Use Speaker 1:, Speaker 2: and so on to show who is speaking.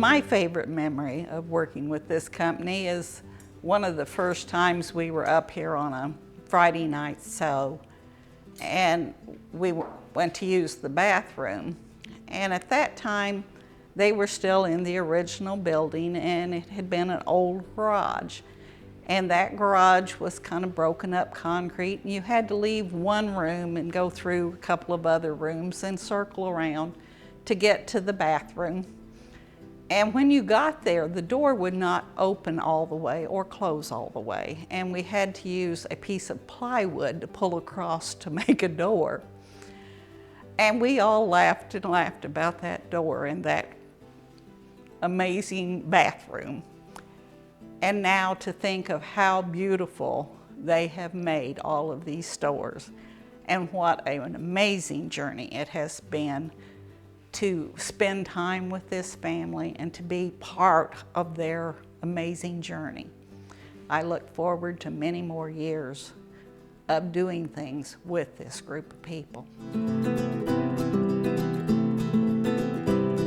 Speaker 1: My favorite memory of working with this company is one of the first times we were up here on a Friday night sew, and we went to use the bathroom. And at that time, they were still in the original building, and it had been an old garage. And that garage was kind of broken up concrete, and you had to leave one room and go through a couple of other rooms and circle around to get to the bathroom. And when you got there, the door would not open all the way or close all the way. And we had to use a piece of plywood to pull across to make a door. And we all laughed and laughed about that door and that amazing bathroom. And now to think of how beautiful they have made all of these stores, and what an amazing journey it has been to spend time with this family and to be part of their amazing journey. I look forward to many more years of doing things with this group of people.